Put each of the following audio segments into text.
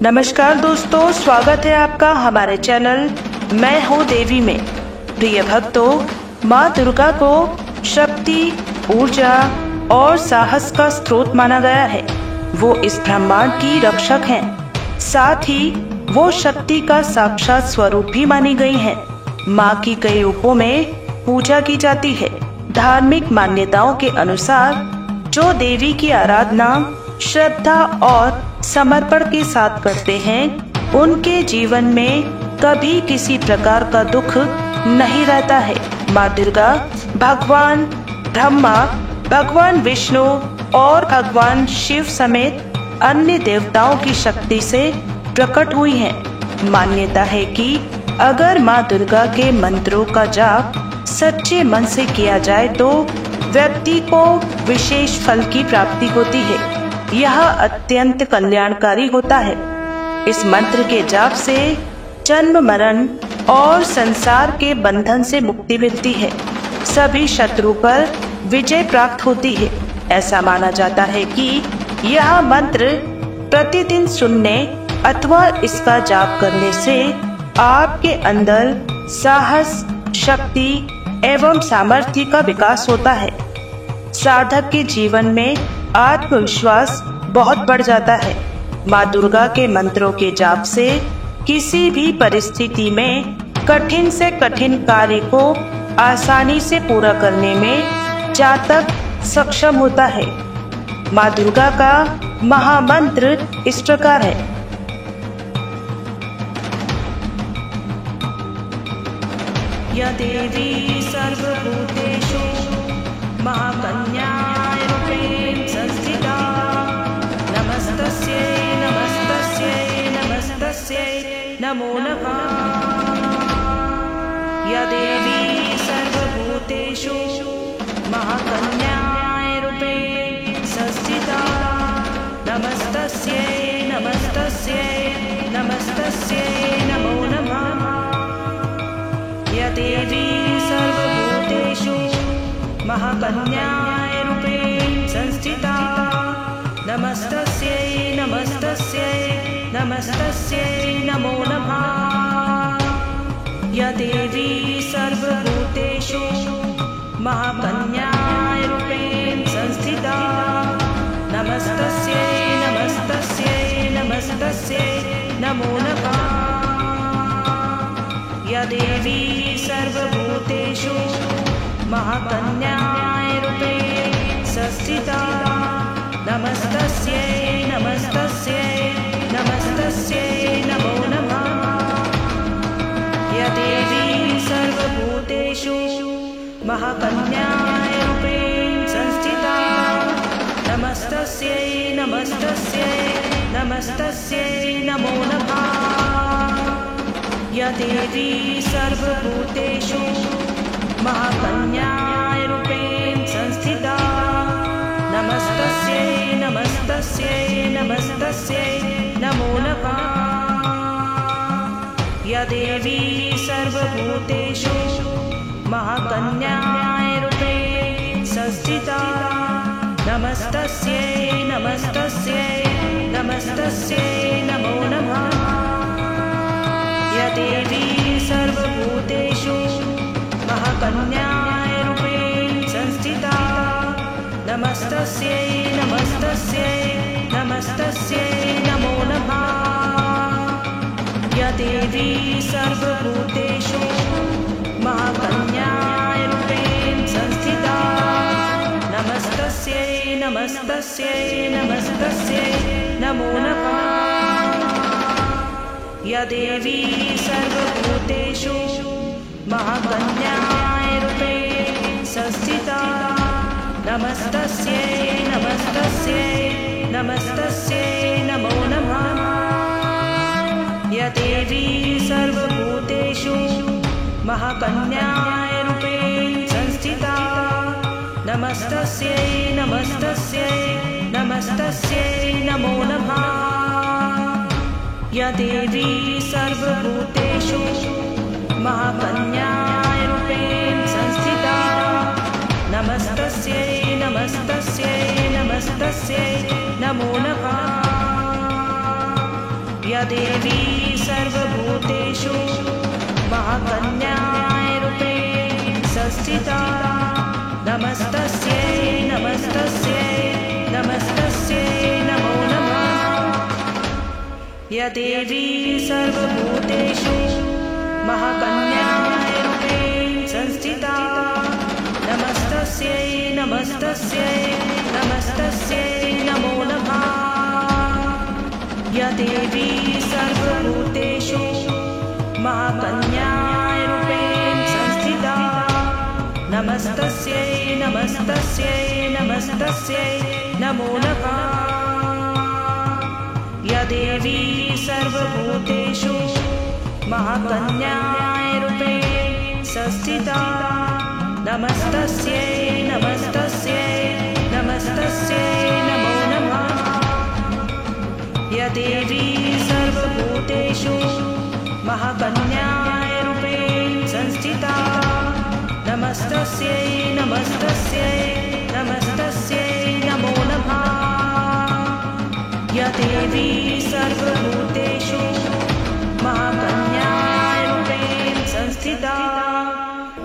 नमस्कार दोस्तों, स्वागत है आपका हमारे चैनल मैं हूँ देवी में। प्रिय भक्तों, माँ दुर्गा को शक्ति, ऊर्जा और साहस का स्रोत माना गया है। वो इस ब्रह्मांड की रक्षक हैं। साथ ही वो शक्ति का साक्षात स्वरूप भी मानी गई हैं। माँ की कई रूपों में पूजा की जाती है। धार्मिक मान्यताओं के अनुसार जो देवी की आराधना श्रद्धा और समर्पण के साथ करते हैं, उनके जीवन में कभी किसी प्रकार का दुख नहीं रहता है। माँ दुर्गा भगवान ब्रह्मा, भगवान विष्णु और भगवान शिव समेत अन्य देवताओं की शक्ति से प्रकट हुई हैं। मान्यता है कि अगर माँ दुर्गा के मंत्रों का जाप सच्चे मन से किया जाए तो व्यक्ति को विशेष फल की प्राप्ति होती है। यह अत्यंत कल्याणकारी होता है। इस मंत्र के जाप से जन्म मरण और संसार के बंधन से मुक्ति मिलती है। सभी शत्रु पर विजय प्राप्त होती है। ऐसा माना जाता है कि यह मंत्र प्रतिदिन सुनने अथवा इसका जाप करने से आपके अंदर साहस, शक्ति एवं सामर्थ्य का विकास होता है। साधक के जीवन में आत्मविश्वास बहुत बढ़ जाता है। माँ दुर्गा के मंत्रों के जाप से किसी भी परिस्थिति में कठिन से कठिन कार्य को आसानी से पूरा करने में जातक सक्षम होता है। माँ दुर्गा का महामंत्र इस प्रकार है। या देवी सर्वभूतेषु महाकन्यारूपेण संस्थिता नमस्तस्यै नमस्तस्यै नमस्तस्यै नमो नमः। या देवी सर्वभूतेषु महाकन्यारूपेण संस्थिता नमस्तस्यै नमस्तस्यै नमस्तस्यै नमो नमः। या देवी सर्वभूतेषु महाकन्यारूपेण संस्थिता नमस्तस्यै नमस्तस्यै नमस्तस्यै नमो नमः। या देवी सर्वभूतेषु महाकन्यारूपेण संस्थिता नमस्तस्यै नमस्तस्यै नमस्तस्यै नमो नमः। या देवी सर्वभूतेषु महाकन्यारूपेण संस्थिता नमस्तस्यै नमस्तस्यै नमस्तस्यै नमो नमः। या देवी सर्वभूतेषु महाकन्यारूपेण संस्थिता नमस्तस्यै नमस्तस्यै नमस्तस्यै नमो नमः। या देवी सर्वभूतेषु महाकन्यारूपेण संस्थिता नमस्तस्यै नमस्तस्यै नमस्तस्यै नमो नमः। या देवी सर्वभूतेषु महाकन्यारूपेण संस्थिता नमस्तस्यै नमस्तस्यै नमस्तस्यै नमो नमः। या देवी सर्वभूतेषु महाकन्यारूपेण संस्थिता नमस्तस्यै नमस्तस्यै नमस्तस्यै नमो नमः। या देवी सर्वभूतेषु महाकन्यारूपेण संस्थिता नमस्तस्यै नमस्तस्यै नमस्तस्यै नमो नमः। या देवी सर्वभूतेषु महाकन्यारूपेण संस्थिता नमस्तस्यै नमस्तस्यै नमस्तस्यै नमो नमः। या देवी सर्वभूतेषु महाकन्यारूपेण संस्थिता नमस्तस्यै नमस्तस्यै नमस्तस्यै नमो नमः। या देवी सर्वभूतेषु महाकन्यारूपेण संस्थिता नमस्तस्यै नमस्तस्यै नमस्तस्यै नमो नमः। या देवी सर्वभूतेषु महाकन्यारूपेण संस्थिता नमस्तस्यै नमस्तस्यै नमस्तस्यै नमो नमः। या देवी सर्वभूतेषु महाकन्यारूपेण संस्थिता नमस्तस्यै नमस्तस्यै नमस्तस्यै नमो नमः। या देवी सर्वभूतेषु महाकन्यारूपेण संस्थिता नमस्तस्यै नमस्तस्यै नमस्तस्यै नमो नमः। या देवी सर्वभूतेषु महाकन्यारूपेण संस्थिता नमस्तस्यै नमस्तस्यै नमस्तस्यै नमो नमः। या देवी सर्वभूतेषु महाकन्यारूपेण संस्थिता नमस्तस्यै नमस्तस्यै नमस्तस्यै नमो नमः। या देवी सर्वभूतेषु महाकन्यारूपेण संस्थिता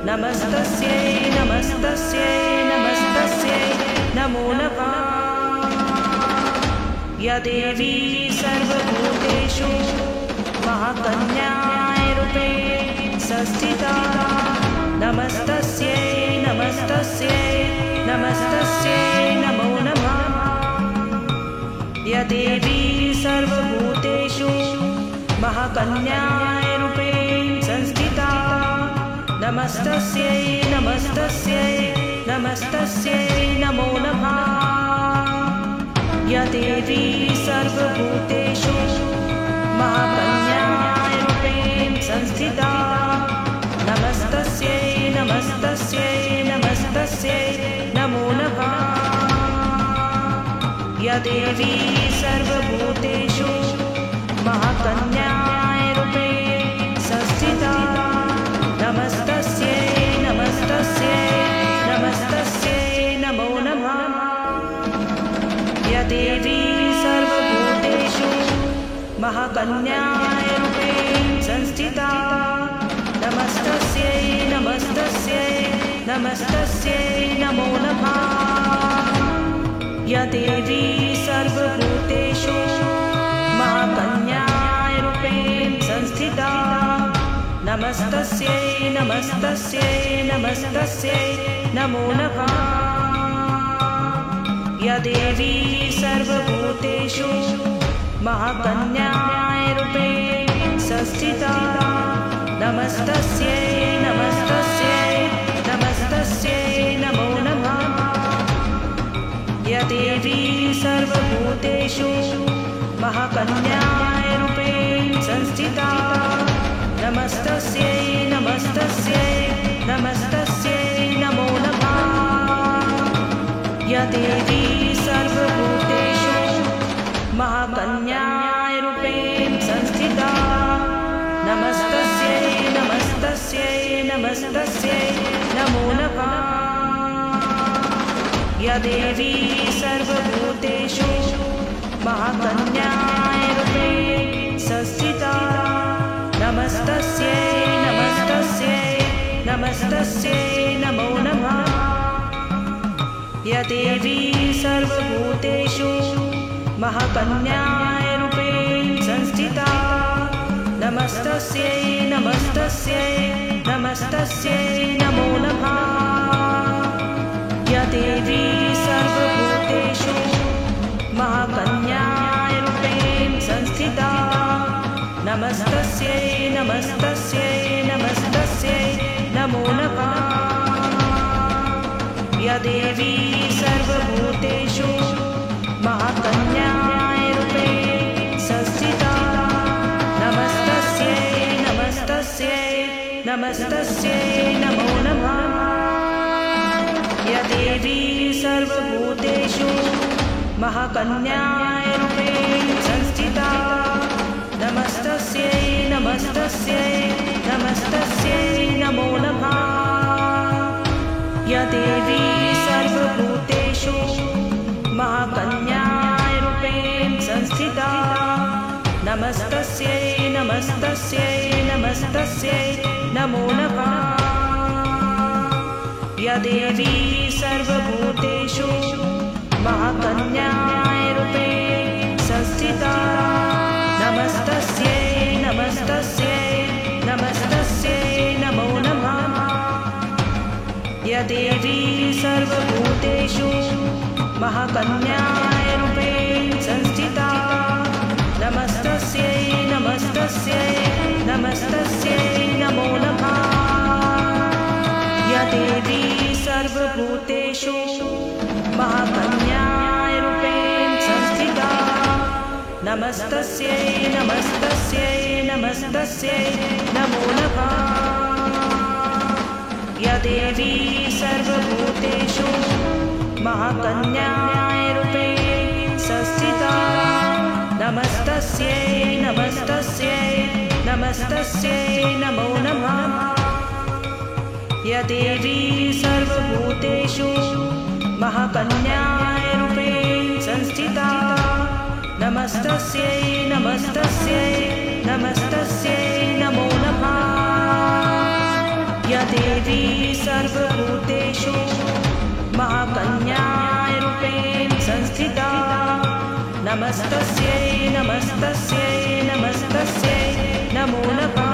नमस्तस्यै नमस्तस्यै नमस्तस्यै नमो नमः। या देवी सर्वभूतेषु महाकन्यारूपेण संस्थिता नमस्तस्यै नमस्तस्यै नमस्तस्यै नमो नमः। या देवी सर्वभूतेषु महाकन्यारूपेण संस्थिता नमस्तस्यै नमस्तस्यै नमस्तस्यै नमो नमः। या देवी सर्वभूतेषु महाकन्यारूपेण संस्थिता नमस्तस्यै नमस्तस्यै नमस्तस्यै नमो नमः। या देवी सर्वभूतेषु महाकन्यारूपेण संस्थिता नमस्तस्यै नमस्तस्यै नमस्तस्यै नमो नमः। या देवी सर्वभूतेषु महाकन्यारूपेण संस्थिता नमस्तस्यै नमस्तस्यै नमस्तस्यै नमो नमः। या देवी सर्वभूतेषु महाकन्यारूपेण संस्थिता नमस्तस्यै नमस्तस्यै नमस्तस्यै नमो नमः। या देवी सर्वभूतेषु महाकन्यारूपेण संस्थिता नमस्तस्यै नमस्तस्यै नमस्तस्यै नमो नमः। या देवी सर्वभूतेषु महाकन्यारूपेण संस्थिता नमस्तस्यै नमस्तस्यै नमस्तस्यै नमो नमः। या देवी सर्वभूतेषु महाकन्यारूपेण संस्थिता नमस्तस्यै नमस्तस्यै नमस्तस्यै नमो नमः। या देवी सर्वभूतेषु महाकन्यारूपेण संस्थिता नमस्तस्यै नमस्तस्यै नमस्तस्यै नमो नमः। या देवी सर्वभूतेषु महाकन्यारूपेण संस्थिता नमस्तस्यै नमस्तस्यै नमस्तस्यै नमो नमः। या देवी सर्वभूतेषु महाकन्यारूपेण संस्थिता नमस्तस्यै नमस्तस्यै नमस्तस्यै नमो नमः। या देवी सर्वभूतेषु महाकन्यारूपेण संस्थिता नमस्तस्यै नमस्तस्यै नमस्तस्यै नमो नमः। या देवी सर्वभूतेषु महाकन्यारूपेण संस्थिता नमस्तस्यै नमस्तस्यै नमस्तस्यै नमो नमः। या देवी सर्वभूतेषु महाकन्यारूपेण संस्थिता नमस्तस्यै नमस्तस्यै नमस्तस्यै नमो नमः। या देवी सर्वभूतेषु महाकन्यारूपेण संस्थिता नमस्तस्यै नमस्तस्यै नमस्तस्यै नमो नमः। या देवी सर्वभूतेषु महाकन्यारूपेण संस्थिता नमस्तस्यै नमस्तस्यै नमस्तस्यै नमो नमः। या देवी सर्वभूतेषु महाकन्यारूपेण संस्थिता नमस्तस्यै नमस्तस्यै नमस्तस्यै नमो नमः। या देवी सर्वभूतेषु महाकन्यारूपेण संस्थिता नमस्तस्यै नमस्तस्यै नमस्तस्यै नमो नमः। या देवी सर्वभूतेषु महाकन्यारूपेण संस्थिता नमस्तस्यै नमस्तस्यै नमस्तस्यै नमो नमः। या देवी सर्वभूतेषु महाकन्यारूपेण संस्थिता नमस्तस्यै नमस्तस्यै नमस्तस्यै नमो नमः।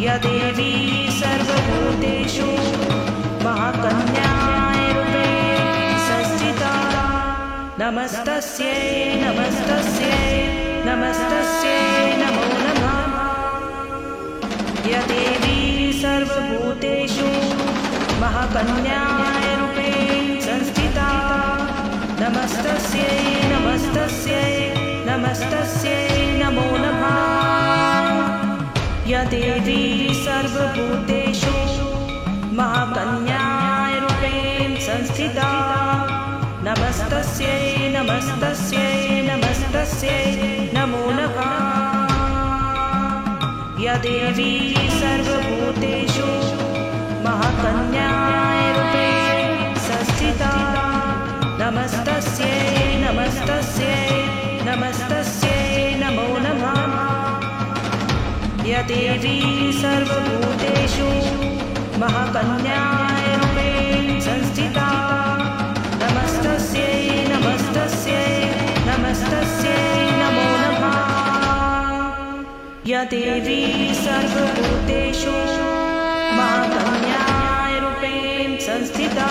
या देवी सर्वभूतेषु महाकन्यारूपेण संस्थिता नमस्तस्यै नमस्तस्यै नमस्तस्यै नमो नमः। या देवी सर्वभूतेषु महाकन्यारूपेण संस्थिता नमस्तस्यै नमस्तस्यै नमस्तस्यै नमो नमः। या देवी सर्वभूतेषु महाकन्यारूपेण संस्थिता नमस्तस्यै नमस्तस्यै नमस्तस्यै नमो नमः। या देवी सर्वभूतेषु महाकन्यारूपेण संस्थिता नमस्तस्यै नमस्तस्यै नमस्तस्यै नमो नमः। या देवी सर्वभूतेषु महाकन्यारूपेण संस्थिता नमस्तस्यै नमस्तस्यै नमस्तस्यै नमो नमः। या देवी सर्वभूतेषु महाकन्यारूपेण संस्थिता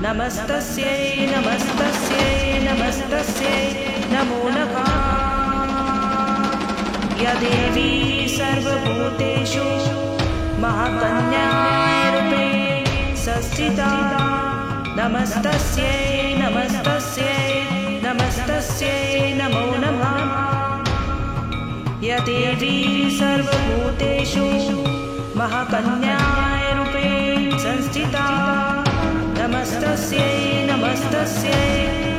नमस्तस्यै नमस्तस्यै नमस्तस्यै नमो नमः। या देवी सर्वभूतेषु महाकन्यारूपेण संस्थिता नमस्तस्यै नमस्तस्यै नमस्तस्यै नमो नमः। या देवी सर्वभूतेषु महाकन्यारूपेण संस्थिता नमस्तस्यै नमस्तस्यै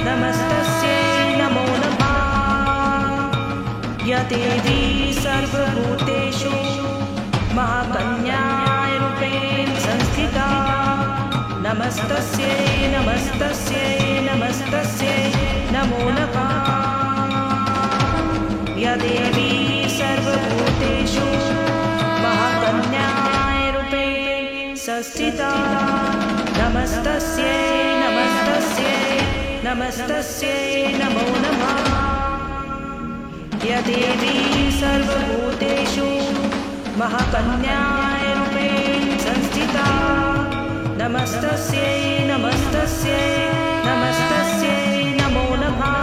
नमस्तस्यै नमो नमः। या देवी सर्वभूतेषु महाकन्यारूपेण संस्थिता नमस्तस्यै नमस्तस्यै नमस्तस्यै नमो नमः। या देवी सर्वभूतेषु महाकन्यारूपेण संस्थिता नमस्तस्यै नमस्तस्यै नमस्तस्यै नमो नमः। या देवी सर्वभूतेषु महाकन्यारूपेण संस्थिता नमस्तस्यै नमस्तस्यै नमस्तस्यै नमो नमः।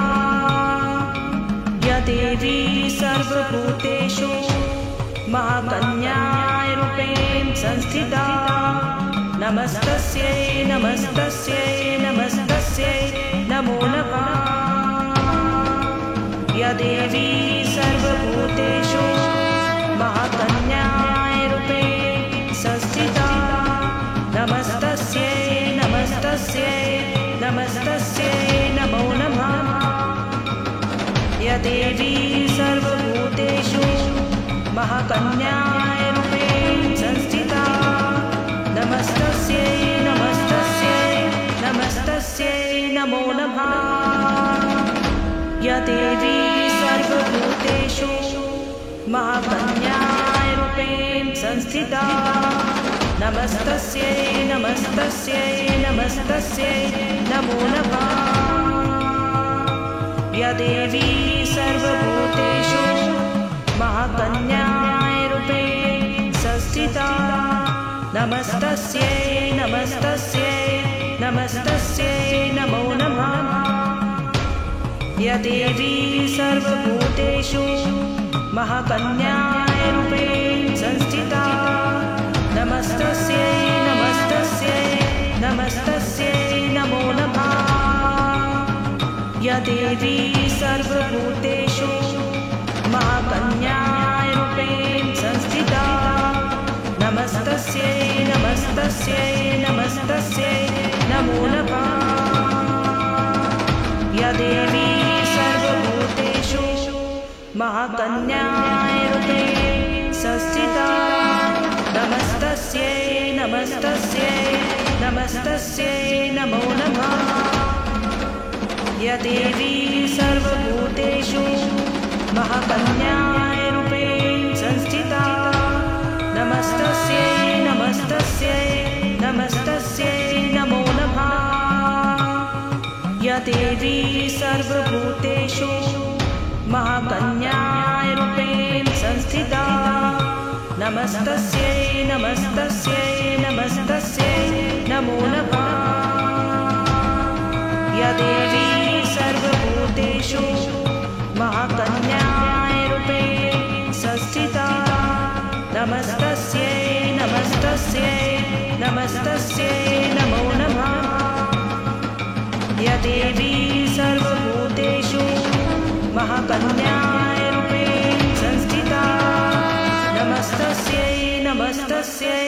या देवी सर्वभूतेषु महाकन्यारूपेण संस्थिता नमस्तस्यै नमस्तस्यै नमस्तस्यै नमो नमः। या देवी सर्वभूतेषु महाकन्यारूपेण संस्थिता नमस्तस्यै नमस्तस्यै नमस्तस्यै नमो नमः। या देवी सर्वभूतेषु महाकन्यारूपेण संस्थिता नमस्तस्यै नमस्तस्यै नमस्तस्यै नमो नमः। या देवी सर्वभूतेषु महाकन्यारूपेण संस्थिता नमस्तस्यै नमस्तस्यै नमस्तस्यै नमो नमः। या देवी सर्वभूतेषु महाकन्यारूपेण संस्थिता नमस्तस्यै नमस्तस्यै नमस्तस्यै नमो नमः। या देवी सर्वभूतेषु महाकन्यारूपेण संस्थिता नमस्तस्यै नमस्तस्यै नमस्तस्यै नमो नमः। या देवी सर्वभूतेषु महाकन्यारूपेण संस्थिता नमस्तस्यै नमस्तस्यै नमस्तस्यै नमो नमः। या देवी सर्वभूतेषु महाकन्यारूपेण संस्थिता नमस्तस्यै नमस्तस्यै नमस्तस्यै नमो नमः। या देवी सर्वभूतेषु महाकन्यारूपेण संस्थिता नमस्तस्यै नमस्तस्यै नमस्तस्यै नमो नमः। या देवी सर्वभूतेषु महाकन्यारूपेण संस्थिता नमस्तस्यै नमस्तस्यै नमस्तस्यै नमो नमः। या देवी सर्वभूतेषु महाकन्यारूपेण संस्थिता नमस्तस्यै नमस्तस्यै नमस्तस्यै नमो नमः। या देवी सर्वभूतेषु महाकन्यारूपेण संस्थिता नमस्तस्यै नमस्तस्यै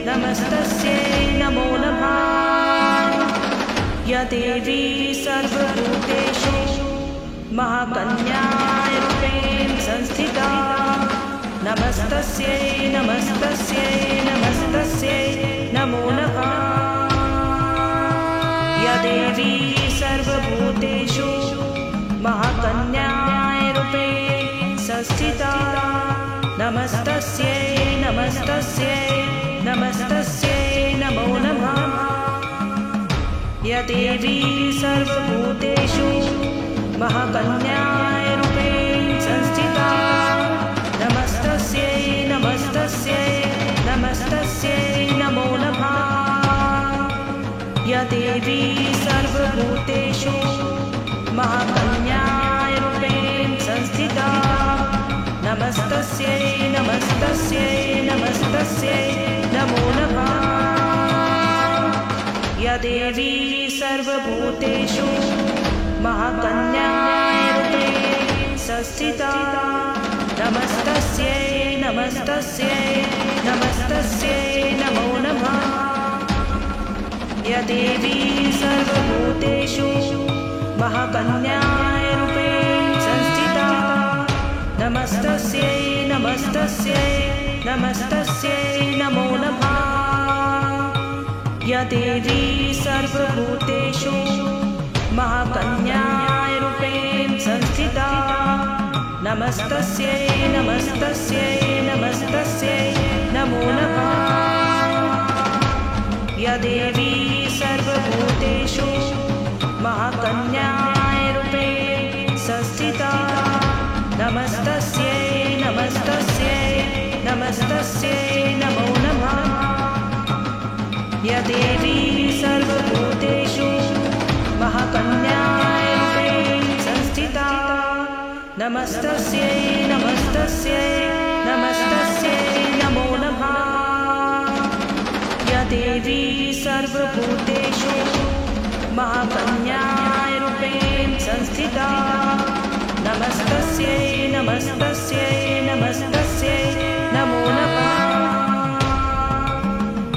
नमस्तस्यै नमो नमः। या देवी सर्वभूतेषु महाकन्यारूपेण संस्थिता नमस्तस्यै नमस्तस्यै नमस्तस्यै नमो नमः। या देवी सर्वभूतेषु महाकन्यारूपेण संस्थिता नमस्तस्यै नमस्तस्यै नमस्तस्यै नमो नमः। या देवी सर्वभूतेषु महाकन्यारूपेण संस्थिता नमस्तस्यै नमस्तस्यै नमस्तस्यै नमो नमः। या देवी सर्वभूतेषु महाकन्यारूपेण संस्थिता नमस्तस्यै नमस्तस्यै नमस्तस्यै नमो नमः। या देवी सर्वभूतेषु महाकन्यारूपेण संस्थिता नमस्तस्यै नमस्तस्यै नमस्तस्यै नमो नमः। या देवी सर्वभूतेषु महाकन्यारूपेण संस्थिता नमस्तस्यै नमस्तस्यै नमस्तस्यै नमो नमः। या देवी सर्वभूतेषु महाकन्यारूपेण संस्थिता नमस्तस्यै नमस्तस्यै नमस्तस्यै नमो नमः। या देवी सर्वभूतेषु महाकन्यारूपेण संस्थिता नमस्तस्यै नमस्तस्यै नमस्तस्यै नमो नमः। या देवी सर्वभूतेषु महाकन्यारूपेण संस्थिता नमस्तस्यै नमस्तस्यै नमस्तस्यै नमो नमः। या देवी सर्वभूतेषु महाकन्यारूपेण संस्थिता नमस्तस्यै नमस्तस्यै नमस्तस्यै नमो नमः।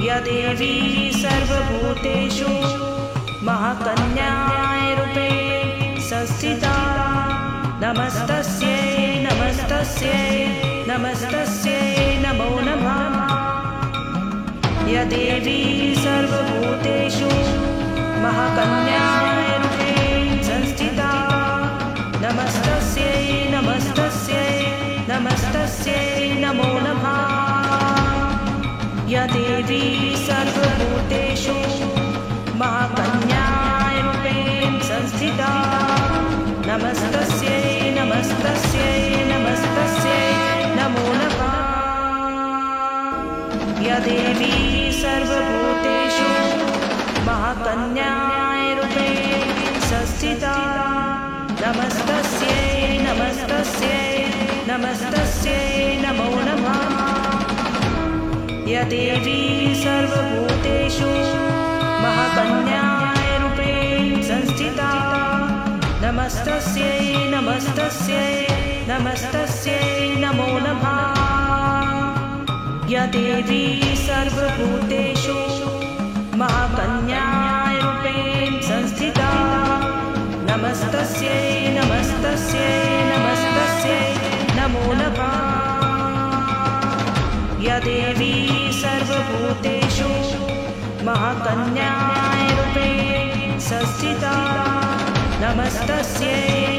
या देवी सर्वभूतेषु महाकन्यारूपेण संस्थिता नमस्तस्यै नमस्तस्यै नमस्तस्यै नमो नमः। या देवी सर्वभूतेषु महाकन्यारूपेण संस्थिता नमस्तस्यै नमस्तस्यै नमो नमः। या देवी सर्वभूतेषु महाकन्याय रूपेण संस्थिता नमस्तस्यै नमस्तस्यै नमस्तस्यै नमो नमः। या देवी सर्वभूतेषु महाकन्याय रूपेण संस्थिता नमस्तस्यै नमस्तस्यै नमस्तस्यै नमो नमः। या देवी सर्वभूतेषु महाकन्याय रूपेण संस्थिता नमस्तस्यै नमस्तस्यै नमस्तस्यै नमो नमः। या देवी सर्वभूतेषु महाकन्याय रूपेण संस्थिता नमस्तस्यै नमस्तस्यै नमस्तस्यै नमो नमः। या देवी सर्वभूतेषु महाकन्याय रूपेण संस्थिता नमस्तस्यै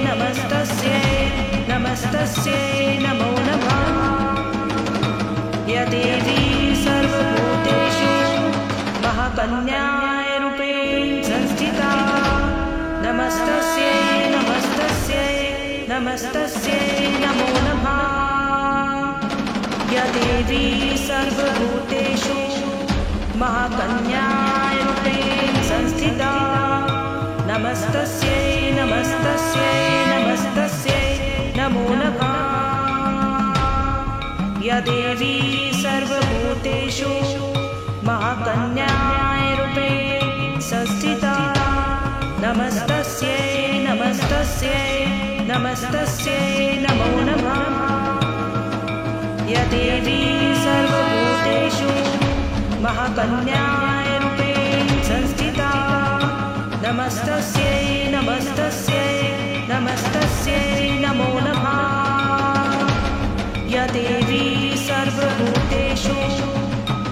नमस्तस्यै नमस्तस्यै नमो नमः। या देवी सर्वभूतेषु महाकन्याय रूपेण संस्थिता नमस्तस्यै नमस्तस्यै नमस्तस्यै नमो नमः। या देवी सर्वभूतेषु महाकन्याय रूपेण संस्थिता नमस्तस्यै नमस्तस्यै नमस्तस्यै नमो नमः। या देवी सर्वभूतेषु महाकन्याय रूपेण संस्थिता नमस्तस्यै नमस्तस्यै नमस्तस्यै नमो नमः। या देवी सर्वभूतेषु महाकन्याय रूपेण संस्थिता नमस्तस्यै नमस्तस्यै नमस्तस्यै नमो नमः। या देवी सर्वभूतेषु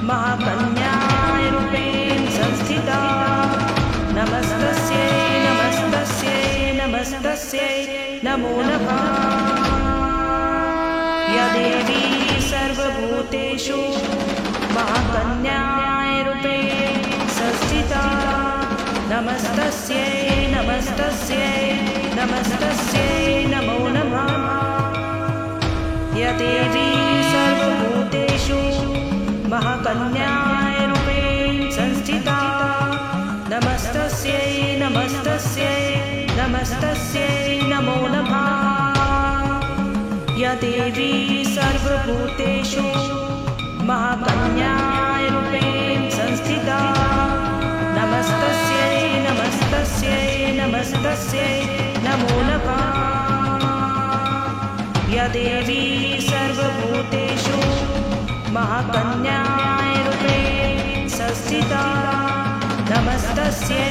महाकन्याय रूपेण संस्थिता नमस्तस्यै नमस्तस्यै नमस्तस्यै नमो नमः। या देवी सर्वभूतेषु महाकन्याय रूपेण संस्थिता नमस्तस्यै नमस्तस्यै नमस्तस्यै नमो नमः। या देवी सर्वभूतेषु महाकन्याय रूपेण संस्थिता नमस्तस्यै नमस्तस्यै नमस्तस्यै नमो नमः। या देवी सर्वभूतेषु महाकन्याय रूपेण संस्थिता नमस्तस्यै नमस्तस्यै नमस्तस्यै नमो नमः। या देवी सर्वभूतेषु महाकन्याय रूपेण संस्थिता नमस्तस्यै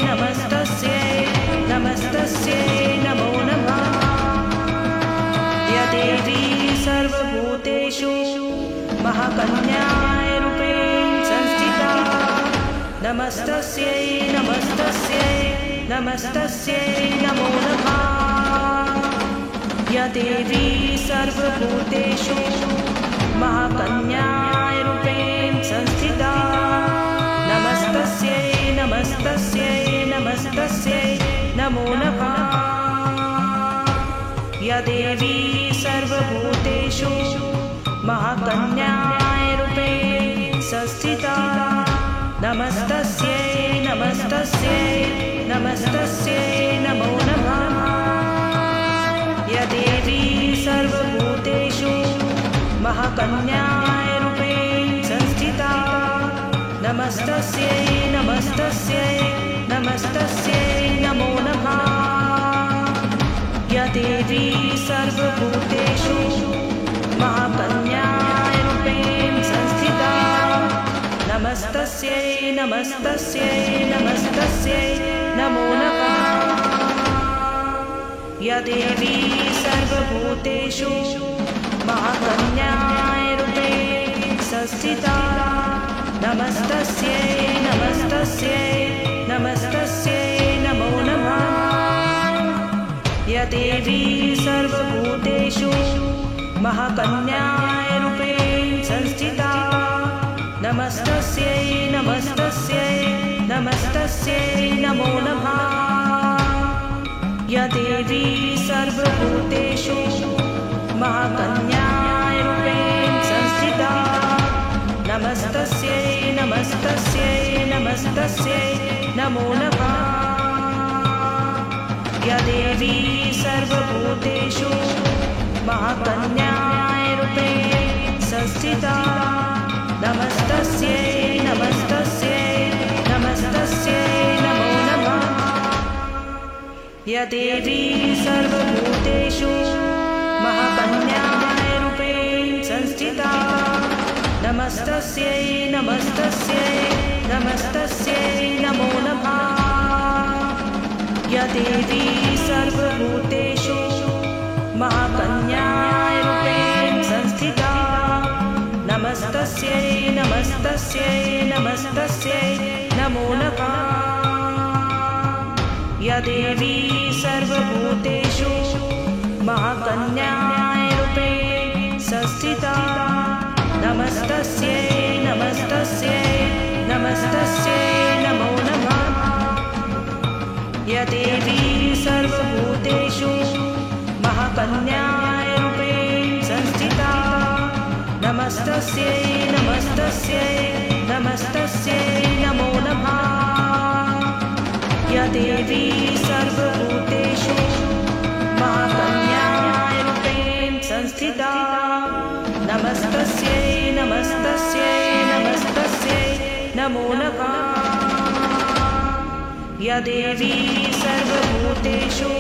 नमस्तस्यै नमस्तस्यै नमो नमः। या देवी सर्वभूतेषु महाकन्याय रूपेण संस्थिता नमस्तस्यै नमस्तस्यै नमस्तस्यै नमो नमः। या देवी सर्वभूतेषु महाकन्याय रूपेण संस्थिता नमस्तस्यै नमस्तस्यै नमस्तस्यै नमो नमः। या देवी सर्वभूतेषु महाकन्याय रूपेण संस्थिता नमस्तस्यै नमस्तस्यै नमस्तस्यै नमो नमः। या देवी सर्वभूतेषु महाकन्याय रूपेण संस्थिता नमस्तस्यै नमस्तस्यै नमस्तस्यै नमो नमः। या देवी सर्वभूतेषु महाकन्याय रूपेण संस्थिता नमस्तस्यै नमस्तस्यै नमस्तस्यै नमो नमः। या देवी सर्वभूतेषु महाकन्याय रूपेण संस्थिता नमस्तस्यै नमस्तस्यै नमस्तस्यै नमो नमः। या देवी सर्वभूतेषु महाकन्याय रूपेण नमस्तस्यै नमस्तस्यै नमो नमः। या देवी सर्वभूतेषु महाकन्यारूपेण संस्थिता नमस्तस्यै नमस्तस्यै नमस्तस्यै नमो नमः। या देवी सर्वभूतेषु महाकन्यारूपेण संस्थिता नमस्तस्यै नमस्तस्यै नमस्तस्यै नमो नमः। या देवी सर्वभूतेषु महाकन्यारूपेण संस्थिता नमस्तस्यै नमस्तस्यै नमस्तस्यै नमो नमः। या देवी सर्वभूतेषु महाकन्यारूपेण संस्थिता नमस्तस्यै नमस्तस्यै नमस्तस्यै नमो नमः। या देवी सर्वभूतेषु महाकन्यारूपेण संस्थिता नमस्तस्यै नमस्तस्यै नमस्तस्यै नमो नमः। या देवी सर्वभूतेषु महाकन्यारूपेण संस्थिता नमस्तस्यै नमस्तस्यै नमस्तस्यै नमो नमः। या देवी सर्वभूतेषु महाकन्यारूपेण संस्थिता नमस्तस्यै नमस्तस्यै नमस्तस्यै नमो नमः। या देवी सर्वभूतेषु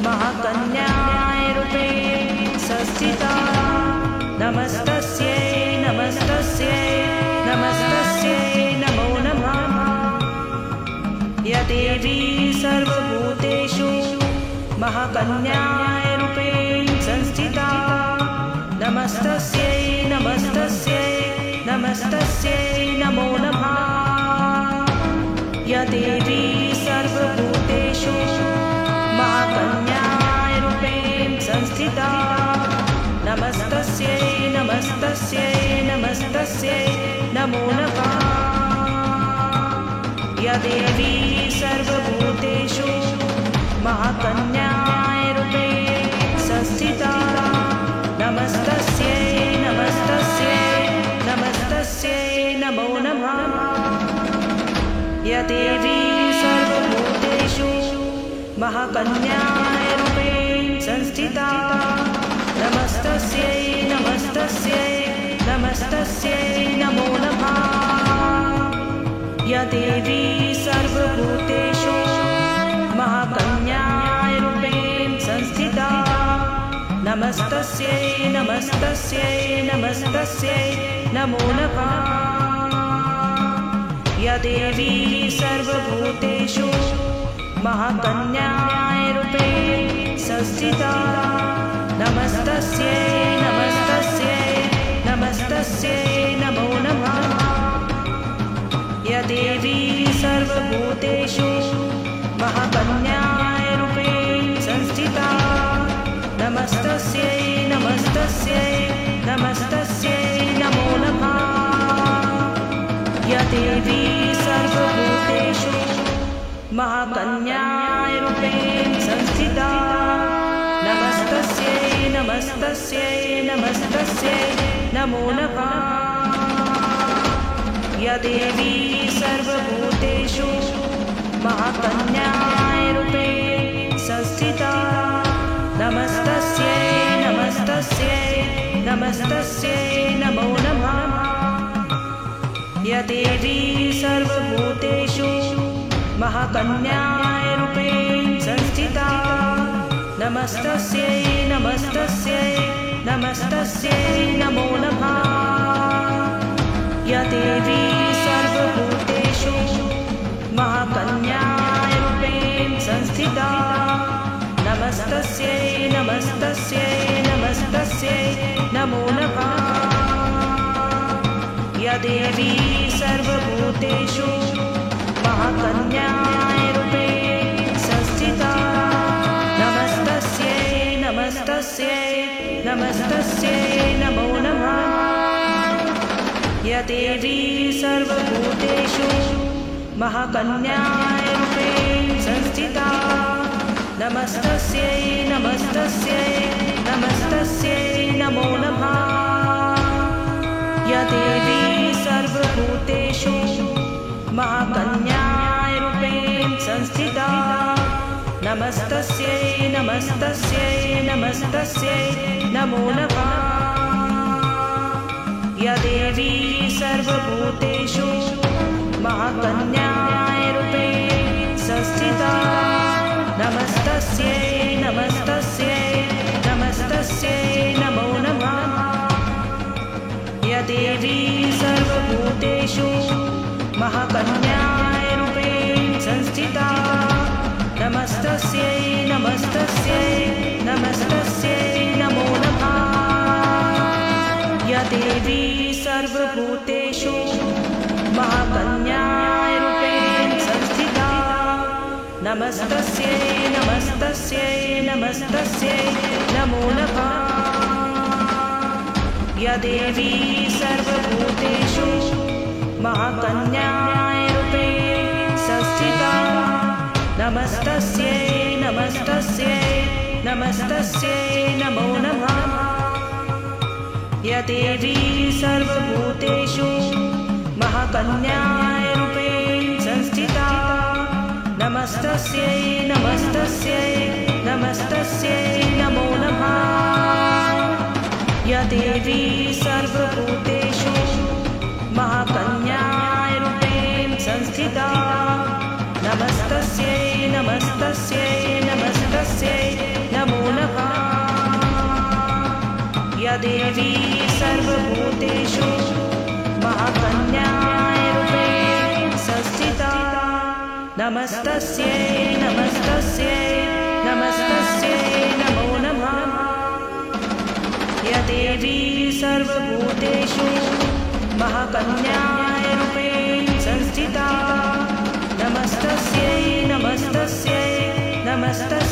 महाकन्यारूपेण संस्थिता नमस्तस्यै नमस्तस्यै नमस्तस्यै नमो नमः। या देवी सर्वभूतेषु महाकन्यारूपेण संस्थिता नमस्तस्यै नमस्तस्यै नमस्तस्यै नमो नमः। या देवी सर्वभूतेषु महाकन्यारूपेण संस्थिता नमस्तस्यै नमस्तस्यै नमस्तस्यै नमो नमः। या देवी सर्वभूतेषु महाकन्यारूपेण संस्थिता नमस्तस्यै नमस्तस्यै नमस्तस्यै नमो नमः। या देवी सर्वभूतेषु महाकन्यारूपेण संस्थिता नमस्तस्यै नमस्तस्यै नमस्तस्यै नमो नमः। या देवी सर्वभूतेषु महाकन्यारूपेण संस्थिता नमस्तस्यै नमस्तस्यै नमस्तस्यै नमो नमः। या देवी सर्वभूतेषु महाकन्यारूपेण संस्थिता नमस्तस्यै नमस्तस्यै नमस्तस्यै नमो नमः। या देवी सर्वभूतेषु महाकन्यारूपेण संस्थिता नमस्तस्यै नमस्तस्यै नमस्तस्यै नमो नमः। या देवी सर्वभूतेषु महाकन्यारूपेण संस्थिता नमस्तस्यै नमस्तस्यै नमस्तस्यै नमो नमः। या देवी सर्वभूतेषु महाकन्यारूपेण संस्थिता नमस्तस्यै नमस्तस्यै नमस्तस्यै नमो नमः। या देवी सर्वभूतेषु महाकन्यारूपेण संस्थिता नमस्तस्यै नमस्तस्यै नमस्तस्यै नमो नमः। या देवी सर्वभूतेषु महाकन्यारूपेण संस्थिता नमस्तस्यै नमस्तस्यै नमस्तस्यै नमो नमः। या देवी सर्वभूतेषु महाकन्यारूपेण संस्थिता नमस्तस्यै नमस्तस्यै नमस्तस्यै नमो नमः। या देवी सर्वभूतेषु महाकन्यारूपेण संस्थिता नमस्तस्यै नमस्तस्यै नमस्तस्यै नमो नमः। या देवी सर्वभूतेषु महाकन्यारूपेण संस्थिता नमस्तस्यै नमस्तस्यै नमस्तस्यै नमो नमः। या देवी सर्वभूतेषु महाकन्यारूपेण संस्थिता नमस्तस्यै नमस्तस्यै नमस्तस्यै नमो नमः। या देवी सर्वभूतेषु महाकन्यारूपेण संस्थिता नमस्तस्यै नमस्तस्यै नमस्तस्यै नमो नमः। या देवी सर्वभूतेषु महाकन्यारूपेण संस्थिता नमस्तस्यै नमस्तस्यै नमस्तस्यै नमो नमः। या देवी सर्वभूतेषु महाकन्यारूपेण संस्थिता नमस्तस्यै नमस्तस्यै नमस्तस्यै नमो नमः। या देवी सर्वभूतेषु महाकन्यारूपेण संस्थिता नमस्तस्यै नमस्तस्यै नमस्तस्यै नमो नमः। या देवी सर्वभूतेषु महाकन्यारूपेण संस्थिता नमस्तस्यै नमस्तस्यै नमस्तस्यै नमो नमः। या देवी सर्वभूतेषु महाकन्यारूपेण संस्थिता नमस्तस्यै नमस्तस्यै नमस्तस्यै नमो नमः। या देवी सर्वभूतेषु महाकन्यारूपेण संस्थिता नमस्तस्यै नमस्तस्यै नमस्तस्यै